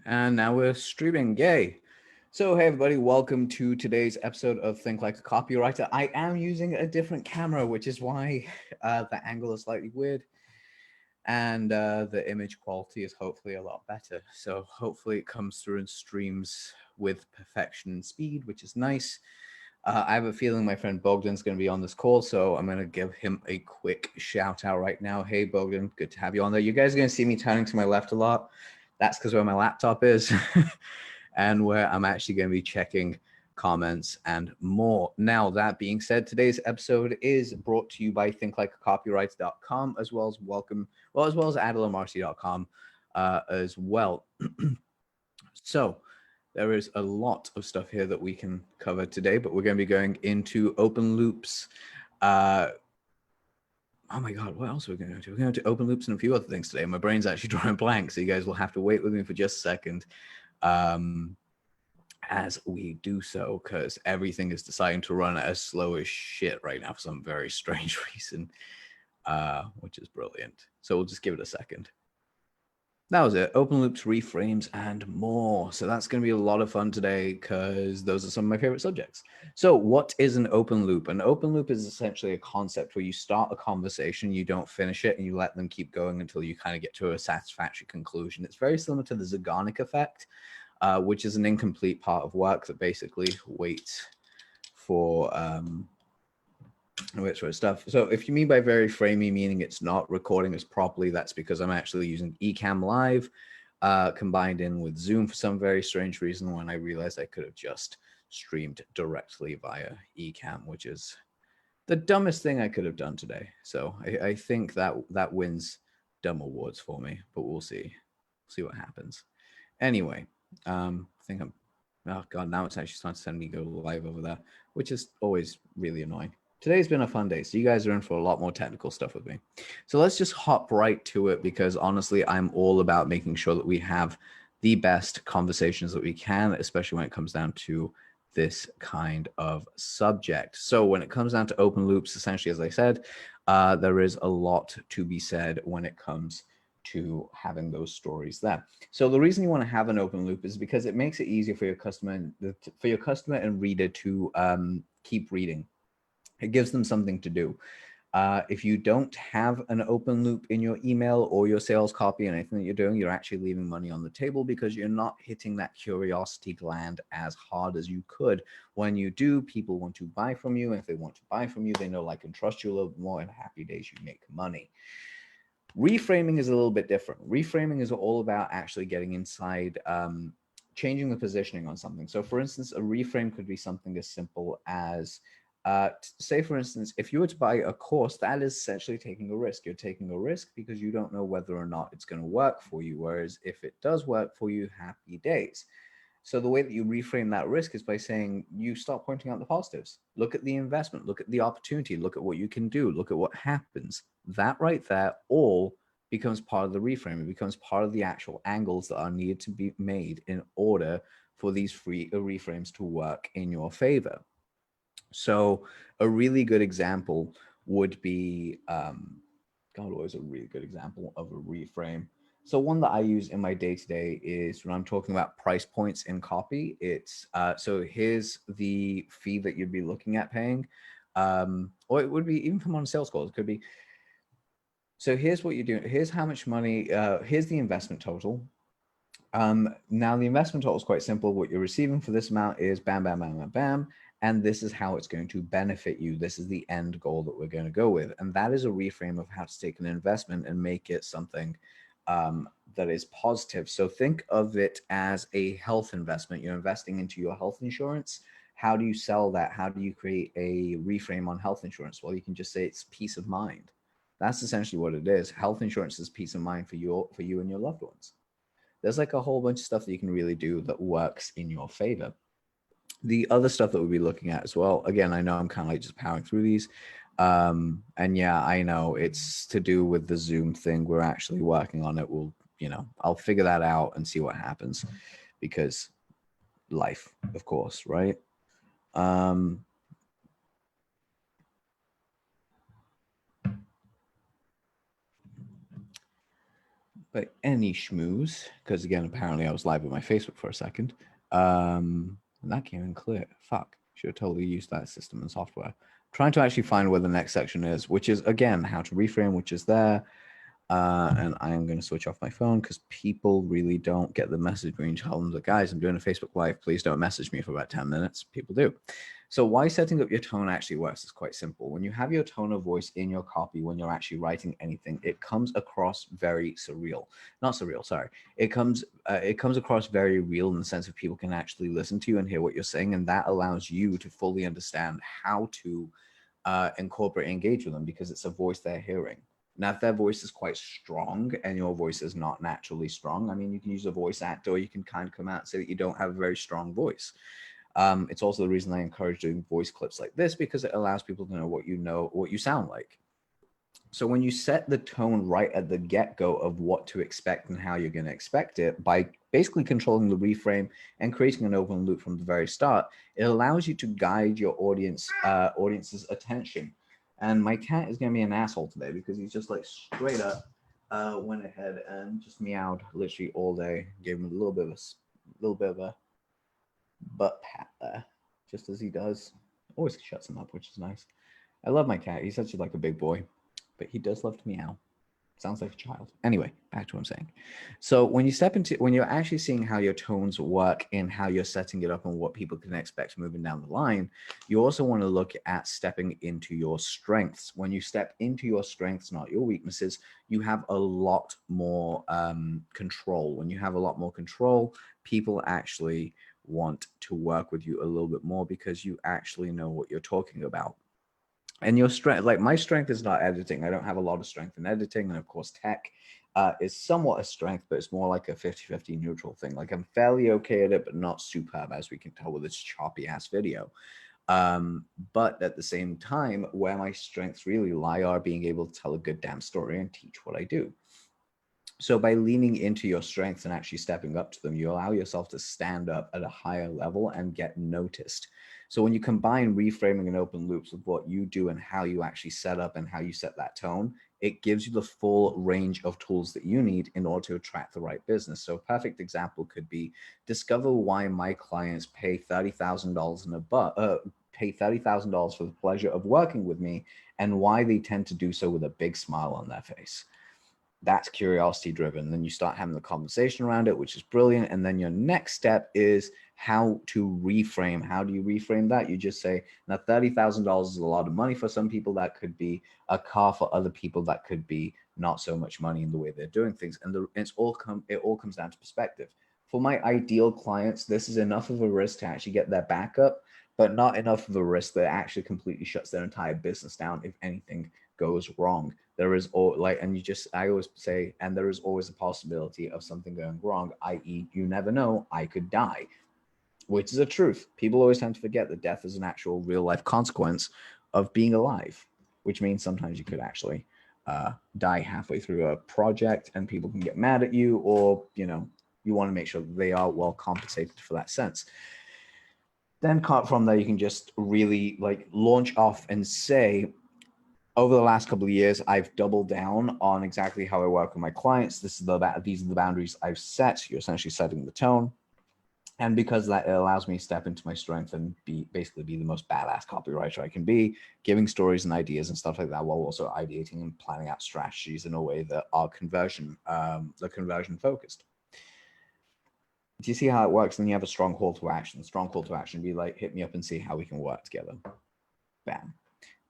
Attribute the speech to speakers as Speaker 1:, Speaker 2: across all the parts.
Speaker 1: And now we're streaming. Yay. So, hey, everybody, welcome to today's episode of Think Like a Copywriter. I am using a different camera, which is why the angle is slightly weird. And the image quality is hopefully a lot better. So, hopefully, it comes through and streams with perfection and speed, which is nice. I have a feeling my friend Bogdan's going to be on this call, so I'm going to give him a quick shout out right now. Hey, Bogdan, good to have you on there. You guys are going to see me turning to my left a lot. That's because where my laptop is and where I'm actually going to be checking comments and more. Now, that being said, today's episode is brought to you by thinklikeacopywriter.com as well as adilamarsi.com as well. So there is a lot of stuff here that we can cover today, but we're going to be going into open loops. Oh my God, what else are we going to do? We're going to open loops and a few other things today. My brain's actually drawing blank, so you guys will have to wait with me for just a second as we do so, because everything is deciding to run as slow as shit right now for some very strange reason, which is brilliant. So we'll just give it a second. That was it. Open loops, reframes, and more. So that's going to be a lot of fun today because those are some of my favorite subjects. So what is an open loop? An open loop is essentially a concept where you start a conversation, you don't finish it, and you let them keep going until you kind of get to a satisfactory conclusion. It's very similar to the Zeigarnik effect, which is an incomplete part of work that basically waits for stuff. So if you mean by very framey, meaning it's not recording as properly, that's because I'm actually using Ecamm Live combined in with Zoom for some very strange reason when I realized I could have just streamed directly via Ecamm, which is the dumbest thing I could have done today. So I think that wins dumb awards for me, but we'll see what happens. Anyway, I think oh God, now it's actually starting to send me go live over there, which is always really annoying. Today's been a fun day, so you guys are in for a lot more technical stuff with me. So let's just hop right to it because honestly, I'm all about making sure that we have the best conversations that we can, especially when it comes down to this kind of subject. So when it comes down to open loops, essentially, as I said, there is a lot to be said when it comes to having those stories there. So the reason you want to have an open loop is because it makes it easier for your customer and reader to keep reading. It gives them something to do. If you don't have an open loop in your email or your sales copy and anything that you're doing, you're actually leaving money on the table because you're not hitting that curiosity gland as hard as you could. When you do, people want to buy from you. And if they want to buy from you, they know, like, and trust you a little bit more, and happy days, you make money. Reframing is a little bit different. Reframing is all about actually getting inside, changing the positioning on something. So for instance, a reframe could be something as simple as, say, for instance, if you were to buy a course, that is essentially taking a risk. You're taking a risk because you don't know whether or not it's going to work for you. Whereas if it does work for you, happy days. So the way that you reframe that risk is by saying you start pointing out the positives. Look at the investment, look at the opportunity, look at what you can do, look at what happens. That right there all becomes part of the reframe. It becomes part of the actual angles that are needed to be made in order for these reframes to work in your favor. So a really good example would be, God, what is a really good example of a reframe? So one that I use in my day-to-day is when I'm talking about price points in copy. It's so here's the fee that you'd be looking at paying, or it would be even from on sales calls. It could be. So here's what you're doing. Here's how much money. Here's the investment total. Now the investment total is quite simple. What you're receiving for this amount is bam, bam, bam, bam, bam. And this is how it's going to benefit you. This is the end goal that we're going to go with. And that is a reframe of how to take an investment and make it something that is positive. So think of it as a health investment. You're investing into your health insurance. How do you sell that? How do you create a reframe on health insurance? Well, you can just say it's peace of mind. That's essentially what it is. Health insurance is peace of mind for you and your loved ones. There's like a whole bunch of stuff that you can really do that works in your favor. The other stuff that we'll be looking at as well, again, I know I'm kind of like just powering through these. And yeah, I know it's to do with the Zoom thing. We're actually working on it. I'll figure that out and see what happens because life, of course, right? But But any schmooze, because again, apparently I was live with my Facebook for a second. And that came in clear. Fuck. Should have totally used that system and software. Trying to actually find where the next section is, which is again how to reframe, which is there. And I am going to switch off my phone because people really don't get the message when you tell them that, guys, I'm doing a Facebook Live. Please don't message me for about 10 minutes. People do. So why setting up your tone actually works is quite simple. When you have your tone of voice in your copy, when you're actually writing anything, it comes across very surreal. Not surreal, sorry. It comes across very real in the sense of people can actually listen to you and hear what you're saying. And that allows you to fully understand how to incorporate and engage with them because it's a voice they're hearing. Now, if their voice is quite strong and your voice is not naturally strong, I mean, you can use a voice actor or you can kind of come out and say that you don't have a very strong voice. It's also the reason I encourage doing voice clips like this because it allows people to know what you sound like. So when you set the tone right at the get-go of what to expect and how you're going to expect it by basically controlling the reframe and creating an open loop from the very start, it allows you to guide your audience's attention. And my cat is going to be an asshole today because he's just like straight up went ahead and just meowed literally all day. Gave him a little bit of a butt pat there, just as he does. Always shuts him up, which is nice. I love my cat. He's such like a big boy, but he does love to meow. Sounds like a child. Anyway, back to what I'm saying. So when you're actually seeing how your tones work and how you're setting it up and what people can expect moving down the line, you also want to look at stepping into your strengths. When you step into your strengths, not your weaknesses, you have a lot more control. When you have a lot more control, people actually want to work with you a little bit more because you actually know what you're talking about. And your strength, like my strength is not editing. I don't have a lot of strength in editing. And of course, tech is somewhat a strength, but it's more like a 50-50 neutral thing. Like I'm fairly okay at it, but not superb, as we can tell with this choppy ass video. But at the same time, where my strengths really lie are being able to tell a good damn story and teach what I do. So by leaning into your strengths and actually stepping up to them, you allow yourself to stand up at a higher level and get noticed. So when you combine reframing and open loops with what you do and how you actually set up and how you set that tone, it gives you the full range of tools that you need in order to attract the right business. So a perfect example could be discover why my clients pay $30,000 pay $30,000 for the pleasure of working with me and why they tend to do so with a big smile on their face. That's curiosity driven. Then you start having the conversation around it, which is brilliant. And then your next step is how to reframe. How do you reframe that? You just say, now $30,000 is a lot of money for some people. That could be a car for other people. That could be not so much money in the way they're doing things. And it all comes down to perspective. For my ideal clients, this is enough of a risk to actually get their back up, but not enough of a risk that actually completely shuts their entire business down if anything goes wrong. There is I always say, and there is always a possibility of something going wrong, i.e. you never know, I could die, which is a truth. People always tend to forget that death is an actual real life consequence of being alive, which means sometimes you could actually die halfway through a project and people can get mad at you, or, you want to make sure that they are well compensated for that sense. Then from there, you can just really launch off and say, over the last couple of years, I've doubled down on exactly how I work with my clients. These are the boundaries I've set. You're essentially setting the tone. And because of that, it allows me to step into my strength and basically be the most badass copywriter I can be, giving stories and ideas and stuff like that, while also ideating and planning out strategies in a way that are conversion focused. Do you see how it works? Then you have a strong call to action. Strong call to action be like, hit me up and see how we can work together. Bam.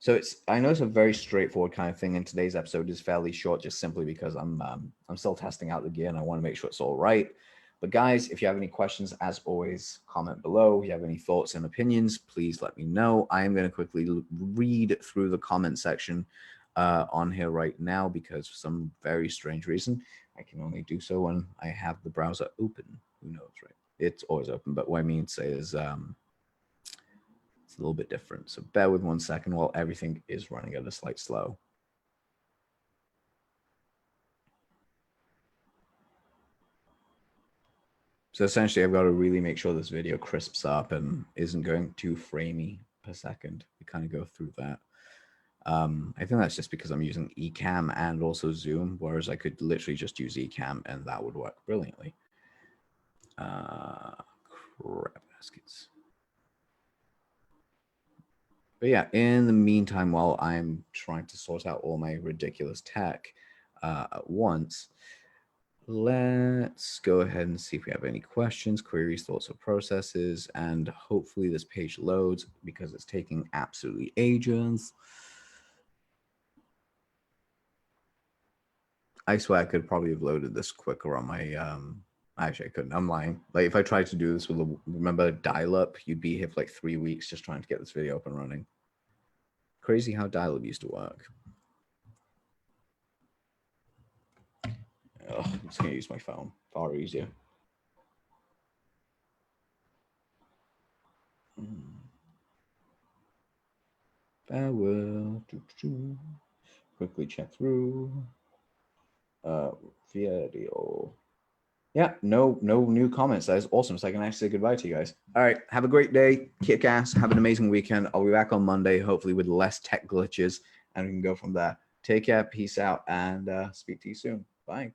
Speaker 1: So I know it's a very straightforward kind of thing, and today's episode is fairly short just simply because I'm still testing out the gear and I want to make sure it's all right. But guys, if you have any questions, as always, comment below. If you have any thoughts and opinions, please let me know. I am going to quickly read through the comment section on here right now because for some very strange reason, I can only do so when I have the browser open. Who knows, right? It's always open, but what I mean to say is it's a little bit different. So bear with 1 second while everything is running at a slight slow. So essentially, I've got to really make sure this video crisps up and isn't going too framey per second. We kind of go through that. I think that's just because I'm using Ecamm and also Zoom, whereas I could literally just use Ecamm and that would work brilliantly. Crab baskets. But yeah, in the meantime, while I'm trying to sort out all my ridiculous tech at once, let's go ahead and see if we have any questions, queries, thoughts, or processes. And hopefully this page loads because it's taking absolutely ages. I swear I could probably have loaded this quicker on my, actually I couldn't, I'm lying. Like if I tried to do this with remember dial-up, you'd be here for like 3 weeks just trying to get this video up and running. Crazy how dial-up used to work. Oh, I'm just gonna use my phone, far easier. Farewell. Quickly check through. Video. Yeah, no new comments. That is awesome. So I can actually say goodbye to you guys. All right, have a great day. Kick ass. Have an amazing weekend. I'll be back on Monday, hopefully with less tech glitches, and we can go from there. Take care. Peace out, and speak to you soon. Bye.